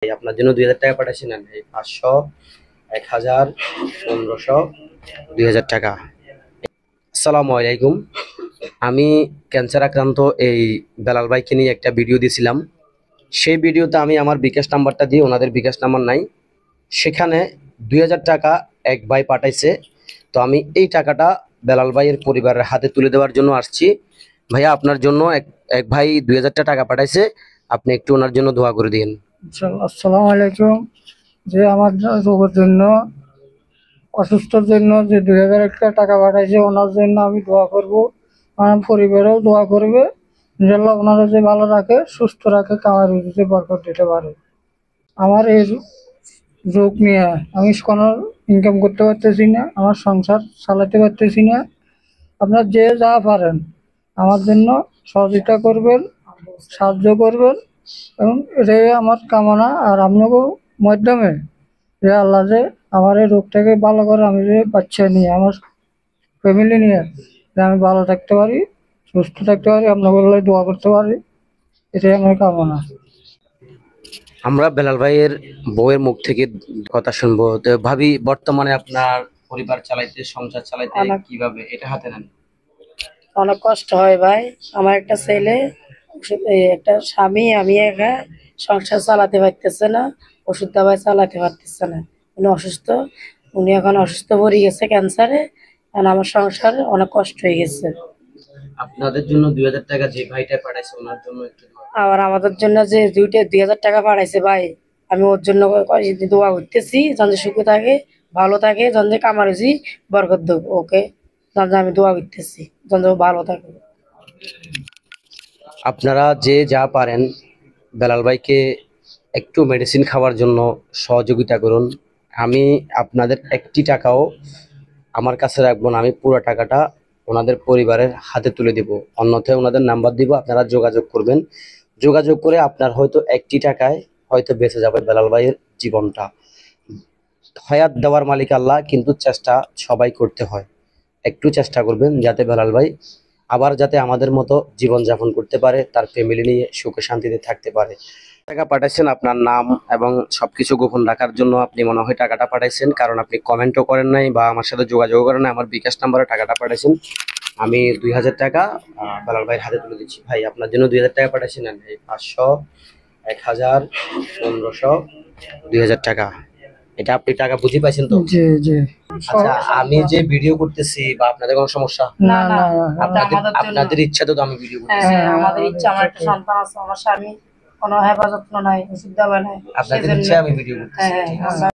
আপনার জন্য 2000 টাকা পাঠাচ্ছি না, 500, 1000, 1500, 2000 টাকা। আসসালামু আলাইকুম। আমি ক্যান্সার আক্রান্ত এই বেলাল ভাইকে নিয়ে একটা ভিডিও দিয়েছিলাম। সেই ভিডিওতে আমি আমার বিকাশ নাম্বারটা দিয়ে, ওনাদের বিকাশ নাম্বার নাই, সেখানে 2000 টাকা এক ভাই পাঠাইছে। তো আমি এই টাকাটা বেলাল ভাইয়ের পরিবারের হাতে তুলে দেওয়ার জন্য আসছি। ভাইয়া, আপনার জন্য এক ভাই 2000 টাকা পাঠাইছে, আপনি একটু ওনার জন্য দোয়া করে দিন। আসসালামু আলাইকুম। যে আমার রোগের জন্য, অসুস্থর জন্য যে 2001 টাকা পাঠাইছে, ওনার জন্য আমি দোয়া করব। আমার পরিবারেও দোয়া করবে, ইনশাল্লাহ ওনারা যে ভালো রাখে, সুস্থ রাখে, কামার রুজিতে বরকত দিতে পারে। আমার এই রোগ নিয়ে আমি কোনো ইনকাম করতে পারতেছি না, আমার সংসার চালাতে পারতেছি না। আপনার যে যা পারেন আমার জন্য সহযোগিতা করবেন, সাহায্য করবেন, এবং এটাই আমার কামনা। আর আপনাকেও মাধ্যমে যে আল্লাহ যে আমার এই রোগটাকে ভালো করে, আমি যে বাচ্চা নিয়ে, আমার ফ্যামিলি নিয়ে যে আমি ভালো থাকতে পারি, সুস্থ থাকতে পারি, আপনাকে দোয়া করতে পারি, এটাই আমার কামনা। আমরা বেলাল ভাইয়ের বউয়ের মুখ থেকে কথা শুনবো। তো ভাবি, বর্তমানে আপনার পরিবার চালাইতে, সংসার চালাইতে কিভাবে এটা হাতে নেন? অনেক কষ্ট হয় ভাই। আমার একটা ছেলে, একটা স্বামী, আমি একা, সংসার চালাতে পারতেছে না, ওষুধ দাবাই চালাতে পারতেছে না। উনি অসুস্থ, উনি এখন অসুস্থ পড়ে গেছে ক্যান্সারে। এখন আমার সংসার অনেক কষ্ট হয়ে গেছে। আপনাদের জন্য 2000 টাকা যে ভাইটা পাঠাইছে, ওনার জন্য একটু দোয়া। আবার আমাদের জন্য যে 2000 টাকা পাঠাইছে ভাই, আমি ওর জন্য দোয়া করতেছি, যেন সুখে থাকে, ভালো থাকে, যেন কামারুজি বরকত দেব ওকে। যেন আমি দোয়া করতেছি, যেন ভালো থাকে। আপনারা যে যা পারেন বেলাল ভাইকে একটু মেডিসিন খাওয়ার জন্য সহযোগিতা করুন। আমি আপনাদের একটি টাকাও আমার কাছে রাখবো না, আমি পুরো টাকাটা ওনাদের পরিবারের হাতে তুলে দিব। অন্যথায় ওনাদের নাম্বার দিব, আপনারা যোগাযোগ করবেন। যোগাযোগ করে আপনার হয়তো একটি টাকায় হয়তো বেঁচে যাবে বেলাল ভাইয়ের জীবনটা। হায়াত দেওয়ার মালিক আল্লাহ, কিন্তু চেষ্টা সবাই করতে হয়। একটু চেষ্টা করবেন যাতে বেলাল ভাই আবার যাতে আমাদের মতো জীবনযাপন করতে পারে, তার ফ্যামিলি নিয়ে সুখে শান্তিতে থাকতে পারে। টাকা পাঠাইছেন, আপনার নাম এবং সবকিছু গোপন রাখার জন্য আপনি মনে হয় টাকাটা পাঠাইছেন, কারণ আপনি কমেন্টও করেন নাই বা আমার সাথে যোগাযোগ করেন নাই। আমার বিকাশ নাম্বারে টাকাটা পাঠাইছেন। আমি 2000 টাকা বেলাল ভাইয়ের হাতে তুলে দিচ্ছি। ভাই, আপনার জন্য 2000 টাকা পাঠাইছেন, 500, 1000, 1500, 2000 টাকা। এটা আপনি টাকা বুঝে পাইছেন তো? জি জি। আচ্ছা, আমি যে ভিডিও করতেছি বা আপনাদের কোনো সমস্যা? না না, আপনাদের ইচ্ছা তো আমি ভিডিও করতেছি। হ্যাঁ, আমাদের ইচ্ছা। আমার একটা সন্তান আছে, আমার স্বামী কোনো হেফাজত নাই, ওষুধ দেওয়া নাই, আপনাদের ইচ্ছা আমি ভিডিও করতেছি। হ্যাঁ।